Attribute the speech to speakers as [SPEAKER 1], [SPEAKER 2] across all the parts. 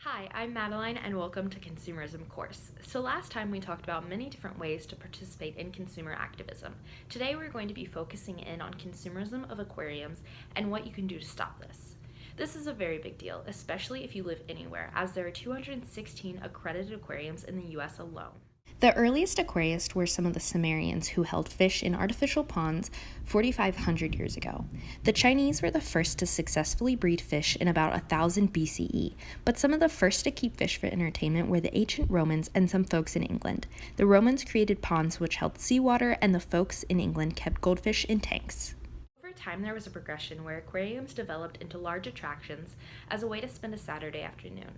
[SPEAKER 1] Hi, I'm Madeline and welcome to Consumerism Course. So last time we talked about many different ways to participate in consumer activism. Today we're going to be focusing in on consumerism of aquariums and what you can do to stop this. This is a very big deal, especially if you live anywhere, as there are 216 accredited aquariums in the US alone.
[SPEAKER 2] The earliest aquarists were some of the Sumerians who held fish in artificial ponds 4,500 years ago. The Chinese were the first to successfully breed fish in about 1000 BCE, but some of the first to keep fish for entertainment were the ancient Romans and some folks in England. The Romans created ponds which held seawater, and the folks in England kept goldfish in tanks.
[SPEAKER 1] Over time, there was a progression where aquariums developed into large attractions as a way to spend a Saturday afternoon.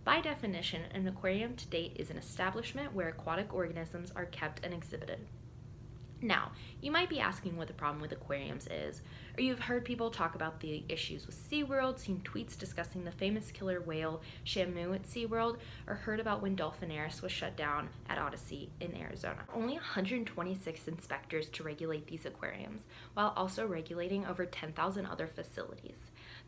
[SPEAKER 1] By definition, an aquarium to date is an establishment where aquatic organisms are kept and exhibited. Now, you might be asking what the problem with aquariums is, or you've heard people talk about the issues with SeaWorld, seen tweets discussing the famous killer whale Shamu at SeaWorld, or heard about when Dolphinaris was shut down at Odyssey in Arizona. Only 126 inspectors to regulate these aquariums, while also regulating over 10,000 other facilities.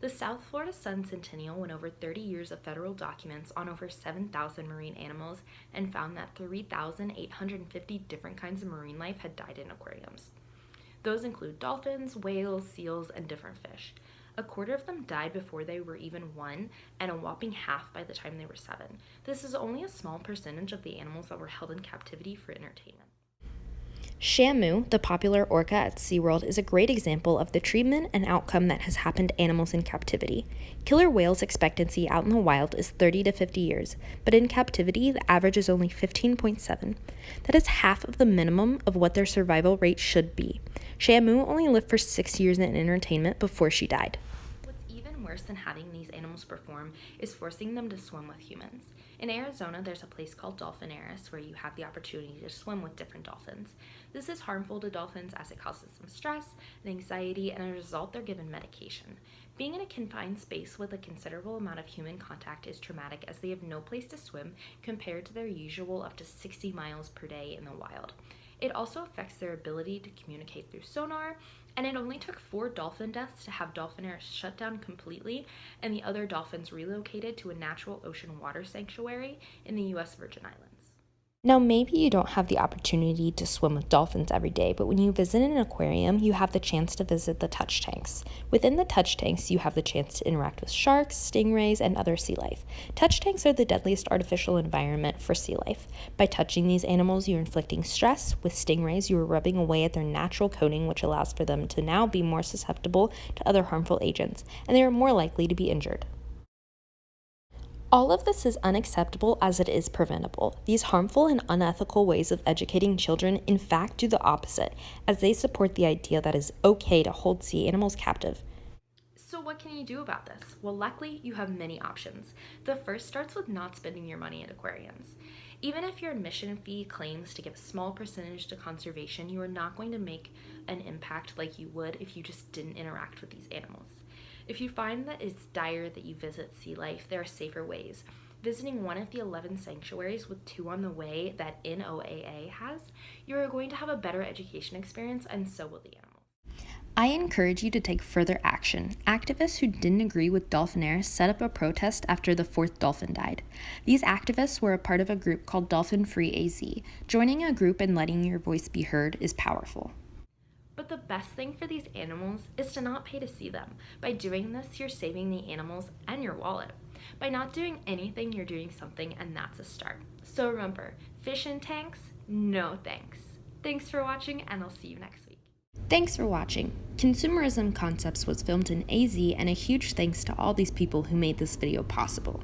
[SPEAKER 1] The South Florida Sun Centennial went over 30 years of federal documents on over 7,000 marine animals and found that 3,850 different kinds of marine life had died in aquariums. Those include dolphins, whales, seals, and different fish. A quarter of them died before they were even 1, and a whopping half by the time they were 7. This is only a small percentage of the animals that were held in captivity for entertainment.
[SPEAKER 2] Shamu, the popular orca at SeaWorld, is a great example of the treatment and outcome that has happened to animals in captivity. Killer whales' expectancy out in the wild is 30 to 50 years, but in captivity, the average is only 15.7. That is half of the minimum of what their survival rate should be. Shamu only lived for 6 years in entertainment before she died.
[SPEAKER 1] What's even worse than having these animals perform is forcing them to swim with humans. In Arizona, there's a place called Dolphinaris where you have the opportunity to swim with different dolphins. This is harmful to dolphins as it causes them stress and anxiety, and as a result, they're given medication. Being in a confined space with a considerable amount of human contact is traumatic, as they have no place to swim compared to their usual up to 60 miles per day in the wild. It also affects their ability to communicate through sonar, and it only took 4 dolphin deaths to have Dolphinaris shut down completely and the other dolphins relocated to a natural ocean water sanctuary in the US Virgin Islands.
[SPEAKER 2] Now, maybe you don't have the opportunity to swim with dolphins every day, but when you visit an aquarium, you have the chance to visit the touch tanks. Within the touch tanks, you have the chance to interact with sharks, stingrays, and other sea life. Touch tanks are the deadliest artificial environment for sea life. By touching these animals, you're inflicting stress. With stingrays, you are rubbing away at their natural coating, which allows for them to now be more susceptible to other harmful agents, and they are more likely to be injured. All of this is unacceptable as it is preventable. These harmful and unethical ways of educating children in fact do the opposite, as they support the idea that it is okay to hold sea animals captive.
[SPEAKER 1] So what can you do about this? Well, luckily, you have many options. The first starts with not spending your money at aquariums. Even if your admission fee claims to give a small percentage to conservation, you are not going to make an impact like you would if you just didn't interact with these animals. If you find that it's dire that you visit sea life, there are safer ways. Visiting one of the 11 sanctuaries with 2 on the way that NOAA has, you are going to have a better education experience, and so will the animals.
[SPEAKER 2] I encourage you to take further action. Activists who didn't agree with Dolphinaris set up a protest after the 4th dolphin died. These activists were a part of a group called Dolphin Free AZ. Joining a group and letting your voice be heard is powerful.
[SPEAKER 1] But the best thing for these animals is to not pay to see them. By doing this, you're saving the animals and your wallet. By not doing anything, you're doing something, and that's a start. So remember, fish in tanks? No thanks. Thanks for watching, and I'll see you next week.
[SPEAKER 2] Thanks for watching. Consumerism Concepts was filmed in AZ, and a huge thanks to all these people who made this video possible.